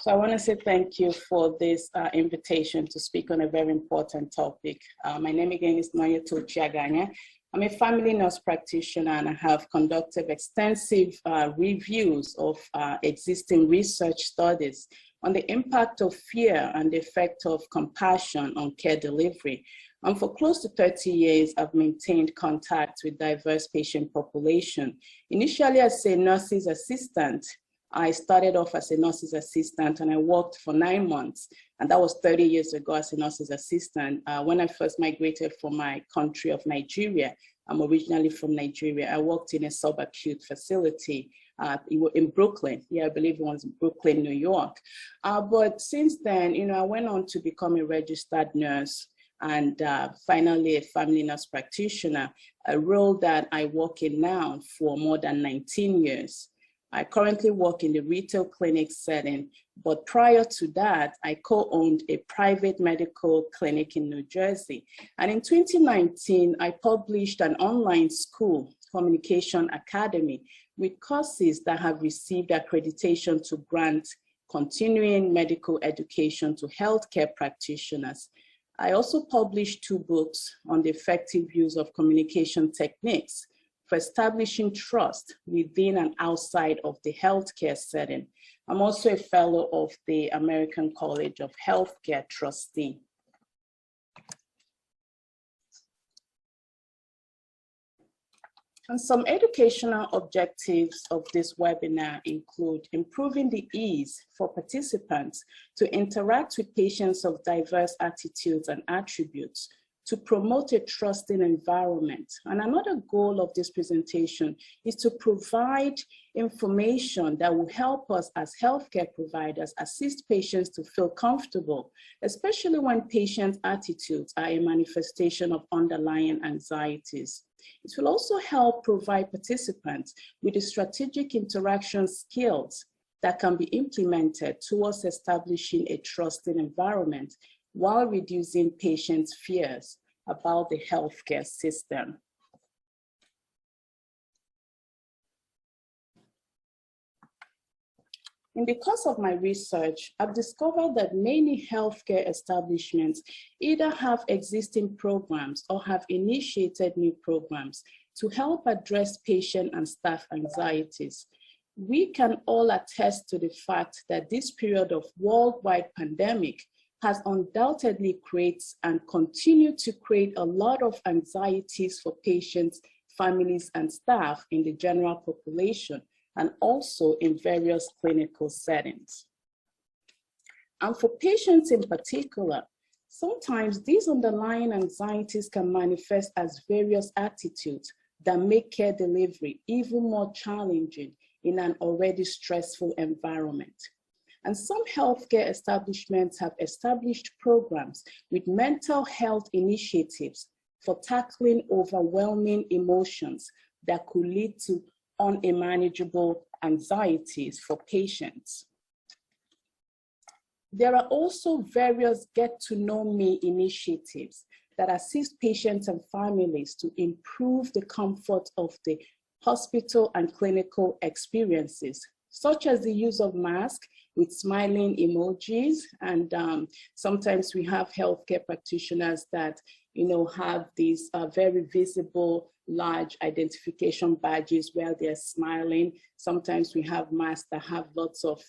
So I want to say thank you for this invitation to speak on a very important topic. My name again is Untitled Chapter. I'm a family nurse practitioner and I have conducted extensive reviews of existing research studies on the impact of fear and the effect of compassion on care delivery. And for close to 30 years, I've maintained contact with diverse patient population. Initially as a nurse's assistant, I started off as a nurse's assistant and I worked for 9 months. And that was 30 years ago as a nurse's assistant. When I first migrated from my country of Nigeria, I'm originally from Nigeria, I worked in a subacute facility in Brooklyn. Yeah, I believe it was Brooklyn, New York. But since then, I went on to become a registered nurse and finally a family nurse practitioner, a role that I work in now for more than 19 years. I currently work in the retail clinic setting, but prior to that, I co-owned a private medical clinic in New Jersey. And in 2019, I published an online school, Communication Academy, with courses that have received accreditation to grant continuing medical education to healthcare practitioners. I also published 2 books on the effective use of communication techniques for establishing trust within and outside of the healthcare setting. I'm also a fellow of the American College of Healthcare Trustee. And some educational objectives of this webinar include improving the ease for participants to interact with patients of diverse attitudes and attributes, to promote a trusting environment. And another goal of this presentation is to provide information that will help us as healthcare providers assist patients to feel comfortable, especially when patients' attitudes are a manifestation of underlying anxieties. It will also help provide participants with the strategic interaction skills that can be implemented towards establishing a trusting environment while reducing patients' fears about the healthcare system. In the course of my research, I've discovered that many healthcare establishments either have existing programs or have initiated new programs to help address patient and staff anxieties. We can all attest to the fact that this period of worldwide pandemic has undoubtedly created and continue to create a lot of anxieties for patients, families, and staff in the general population, and also in various clinical settings. And for patients in particular, sometimes these underlying anxieties can manifest as various attitudes that make care delivery even more challenging in an already stressful environment. And some healthcare establishments have established programs with mental health initiatives for tackling overwhelming emotions that could lead to unmanageable anxieties for patients. There are also various get-to-know-me initiatives that assist patients and families to improve the comfort of the hospital and clinical experiences, such as the use of masks with smiling emojis. And sometimes we have healthcare practitioners that have these very visible, large identification badges where they're smiling. Sometimes we have masks that have lots of,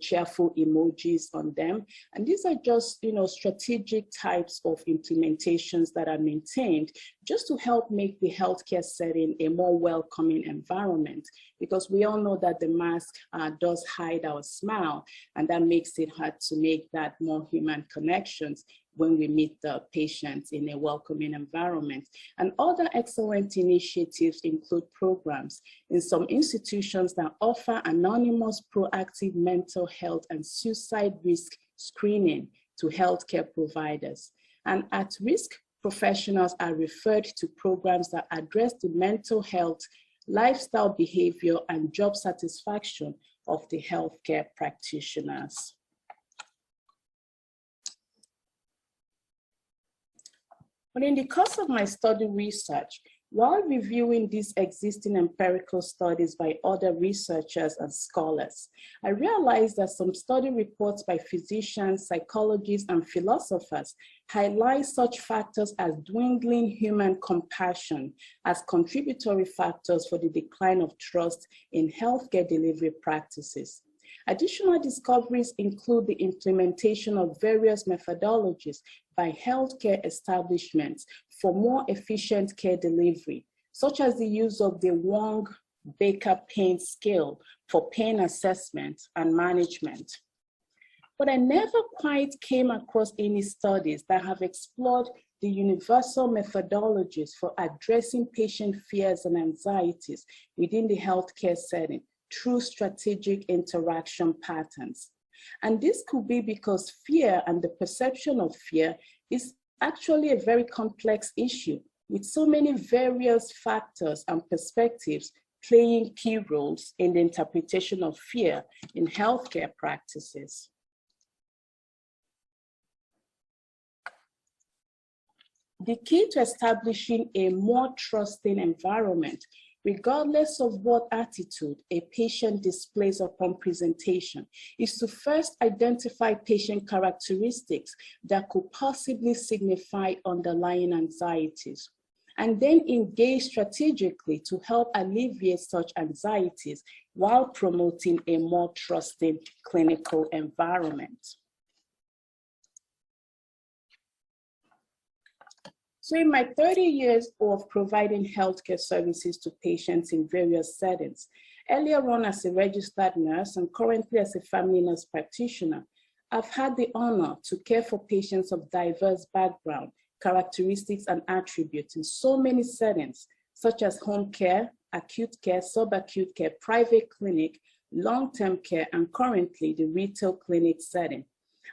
cheerful emojis on them. And these are just, strategic types of implementations that are maintained just to help make the healthcare setting a more welcoming environment, because we all know that the mask does hide our smile, and that makes it hard to make that more human connections when we meet the patients in a welcoming environment. And other excellent initiatives include programs in some institutions that offer anonymous proactive mental health and suicide risk screening to healthcare providers. And at-risk professionals are referred to programs that address the mental health, lifestyle behavior, and job satisfaction of the healthcare practitioners. But in the course of my study research, While reviewing these existing empirical studies by other researchers and scholars, I realized that some study reports by physicians, psychologists, and philosophers highlight such factors as dwindling human compassion as contributory factors for the decline of trust in healthcare delivery practices. Additional discoveries include the implementation of various methodologies by healthcare establishments for more efficient care delivery, such as the use of the Wong-Baker Pain Scale for pain assessment and management. But I never quite came across any studies that have explored the universal methodologies for addressing patient fears and anxieties within the healthcare setting through strategic interaction patterns. And this could be because fear and the perception of fear is actually a very complex issue with so many various factors and perspectives playing key roles in the interpretation of fear in healthcare practices. The key to establishing a more trusting environment, regardless of what attitude a patient displays upon presentation, is to first identify patient characteristics that could possibly signify underlying anxieties, and then engage strategically to help alleviate such anxieties while promoting a more trusting clinical environment. So in my 30 years of providing healthcare services to patients in various settings, earlier on as a registered nurse and currently as a family nurse practitioner, I've had the honor to care for patients of diverse background, characteristics, and attributes in so many settings, such as home care, acute care, subacute care, private clinic, long-term care, and currently the retail clinic setting.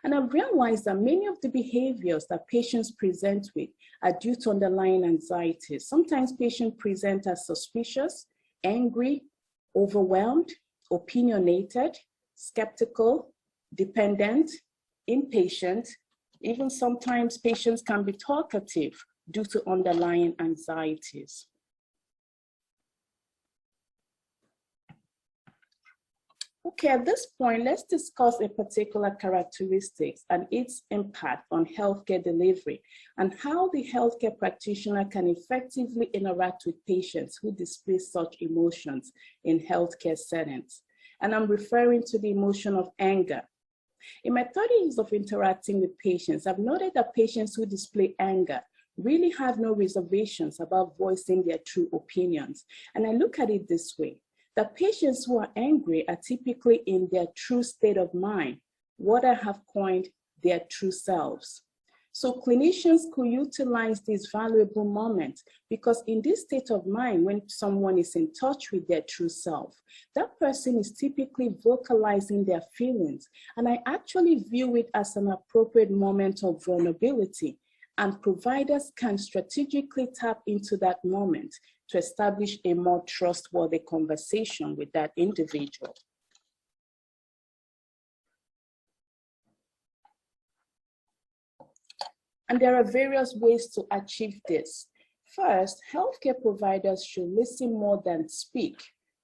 And I've realized that many of the behaviors that patients present with are due to underlying anxieties. Sometimes patients present as suspicious, angry, overwhelmed, opinionated, skeptical, dependent, impatient. Even sometimes patients can be talkative due to underlying anxieties. Okay, at this point, let's discuss a particular characteristics and its impact on healthcare delivery and how the healthcare practitioner can effectively interact with patients who display such emotions in healthcare settings. And I'm referring to the emotion of anger. In my 30 years of interacting with patients, I've noted that patients who display anger really have no reservations about voicing their true opinions. And I look at it this way. The patients who are angry are typically in their true state of mind, what I have coined their true selves. So clinicians could utilize these valuable moments because in this state of mind, when someone is in touch with their true self, that person is typically vocalizing their feelings. And I actually view it as an appropriate moment of vulnerability, and providers can strategically tap into that moment to establish a more trustworthy conversation with that individual. And there are various ways to achieve this. First, healthcare providers should listen more than speak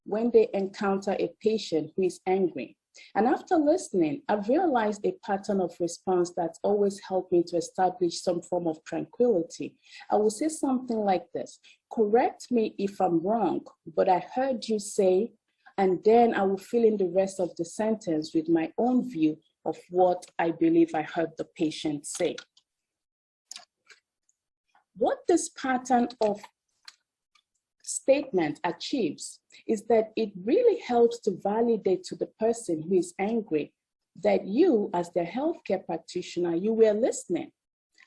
when they encounter a patient who is angry. And after listening, I've realized a pattern of response that's always helped me to establish some form of tranquility. I will say something like this: correct me if I'm wrong, but I heard you say, and then I will fill in the rest of the sentence with my own view of what I believe I heard the patient say. What this pattern of statement achieves is that it really helps to validate to the person who is angry that you, as their healthcare practitioner, you were listening.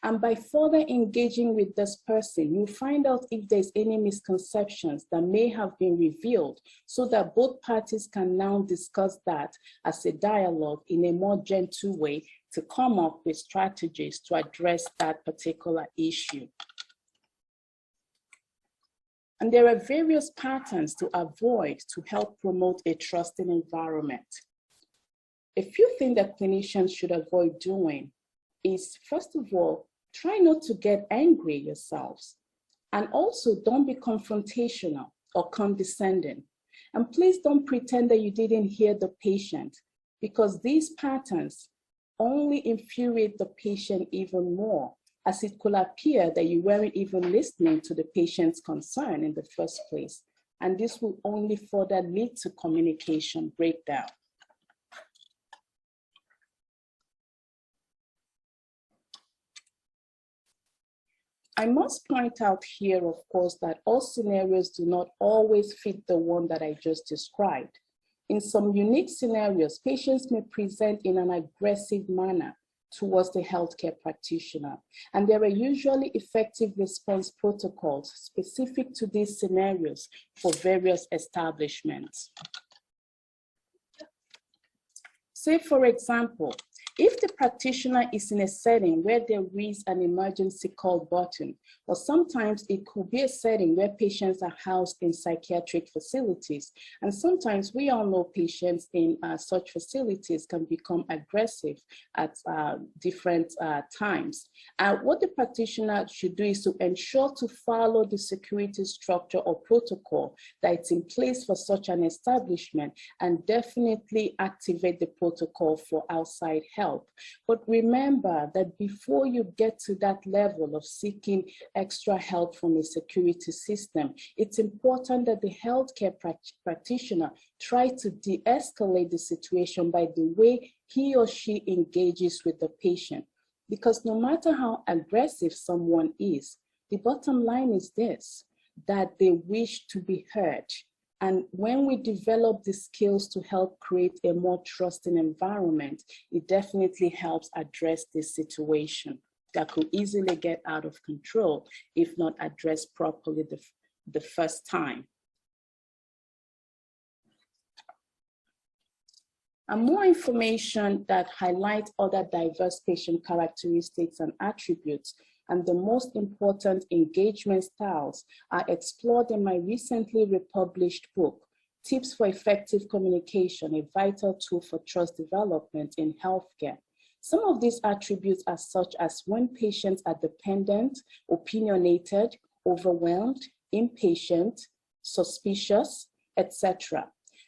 And by further engaging with this person, you find out if there's any misconceptions that may have been revealed so that both parties can now discuss that as a dialogue in a more gentle way to come up with strategies to address that particular issue. And there are various patterns to avoid to help promote a trusting environment. A few things that clinicians should avoid doing is, first of all, try not to get angry yourselves. And also, don't be confrontational or condescending. And please don't pretend that you didn't hear the patient, because these patterns only infuriate the patient even more, as it could appear that you weren't even listening to the patient's concern in the first place. And this will only further lead to communication breakdown. I must point out here, of course, that all scenarios do not always fit the one that I just described. In some unique scenarios, patients may present in an aggressive manner towards the healthcare practitioner, and there are usually effective response protocols specific to these scenarios for various establishments. Say, for example, if the practitioner is in a setting where there is an emergency call button, or sometimes it could be a setting where patients are housed in psychiatric facilities, and sometimes we all know patients in such facilities can become aggressive at different times. What the practitioner should do is to ensure to follow the security structure or protocol that's in place for such an establishment, and definitely activate the protocol for outside help. But remember that before you get to that level of seeking extra help from a security system, it's important that the healthcare practitioner try to de-escalate the situation by the way he or she engages with the patient. Because no matter how aggressive someone is, the bottom line is this, that they wish to be heard. And when we develop the skills to help create a more trusting environment, it definitely helps address this situation that could easily get out of control if not addressed properly the first time. And more information that highlights other diverse patient characteristics and attributes and the most important engagement styles are explored in my recently republished book, Tips for Effective Communication, a Vital Tool for Trust Development in Healthcare. Some of these attributes are such as when patients are dependent, opinionated, overwhelmed, impatient, suspicious, etc.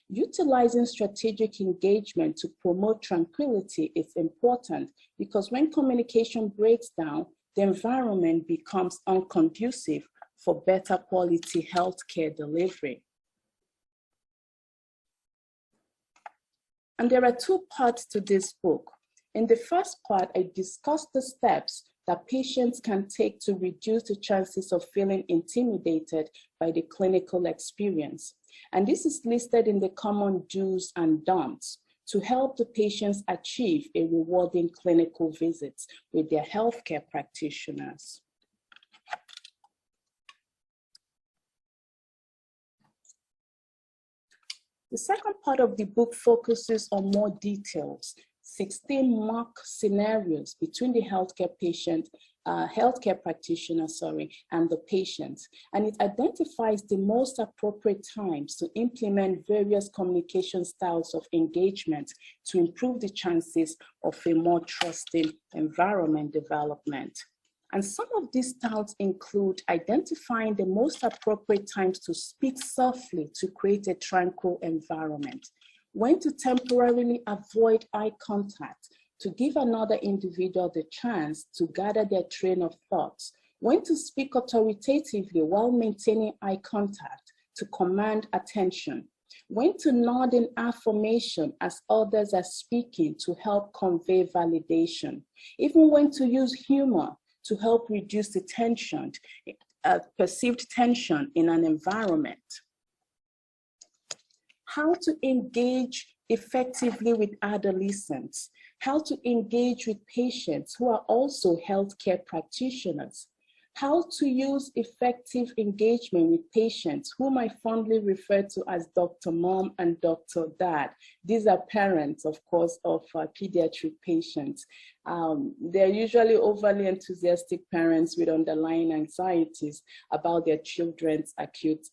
Utilizing strategic engagement to promote tranquility is important because when communication breaks down, the environment becomes unconducive for better quality healthcare delivery. And there are two parts to this book. In the first part, I discussed the steps that patients can take to reduce the chances of feeling intimidated by the clinical experience. And this is listed in the common do's and don'ts to help the patients achieve a rewarding clinical visit with their healthcare practitioners. The second part of the book focuses on more details, 16 mock scenarios between the healthcare practitioner, and the patient. And it identifies the most appropriate times to implement various communication styles of engagement to improve the chances of a more trusting environment development. And some of these styles include identifying the most appropriate times to speak softly to create a tranquil environment, when to temporarily avoid eye contact to give another individual the chance to gather their train of thoughts, when to speak authoritatively while maintaining eye contact to command attention, when to nod in affirmation as others are speaking to help convey validation, even when to use humor to help reduce the tension, perceived tension in an environment. How to engage effectively with adolescents, how to engage with patients who are also healthcare practitioners, how to use effective engagement with patients whom I fondly refer to as Dr. Mom and Dr. Dad. These are parents, of course, of pediatric patients. They're usually overly enthusiastic parents with underlying anxieties about their children's acute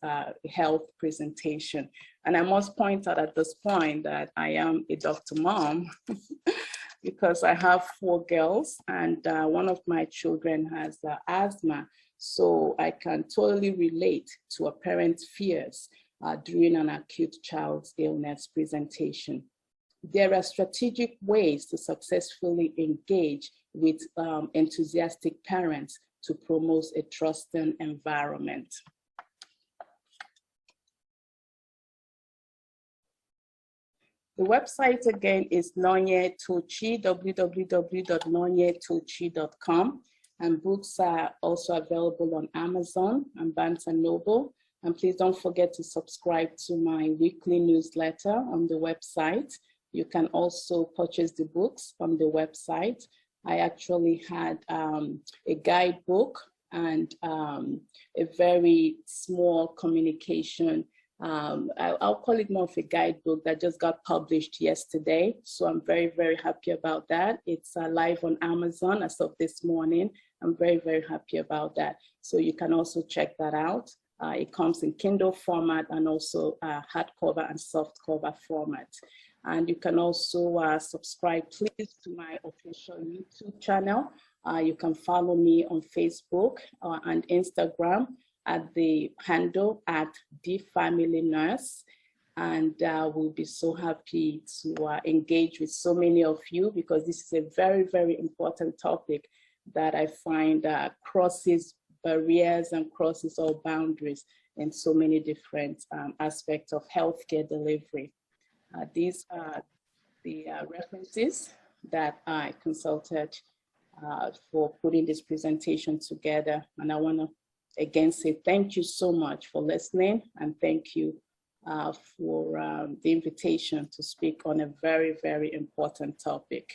health presentation. And I must point out at this point that I am a Dr. Mom because I have 4 girls and one of my children has asthma. So I can totally relate to a parent's fears during an acute child's illness presentation. There are strategic ways to successfully engage with enthusiastic parents to promote a trusting environment. The website again is Nonye Tochi, www.nonyetochi.com. And books are also available on Amazon and Barnes & Noble. And please don't forget to subscribe to my weekly newsletter on the website. You can also purchase the books on the website. I actually had a guidebook and a very small communication. I'll call it more of a guidebook that just got published yesterday. So I'm very, very happy about that. It's live on Amazon as of this morning. I'm very, very happy about that. So you can also check that out. It comes in Kindle format and also hardcover and softcover format. And you can also subscribe, please, to my official YouTube channel. You can follow me on Facebook and Instagram at the handle at @TheFamilyNurse. And we'll be so happy to engage with so many of you, because this is a very, very important topic that I find crosses barriers and crosses all boundaries in so many different aspects of healthcare delivery. These are the references that I consulted for putting this presentation together. And I want to again say thank you so much for listening, and thank you for the invitation to speak on a very, very important topic.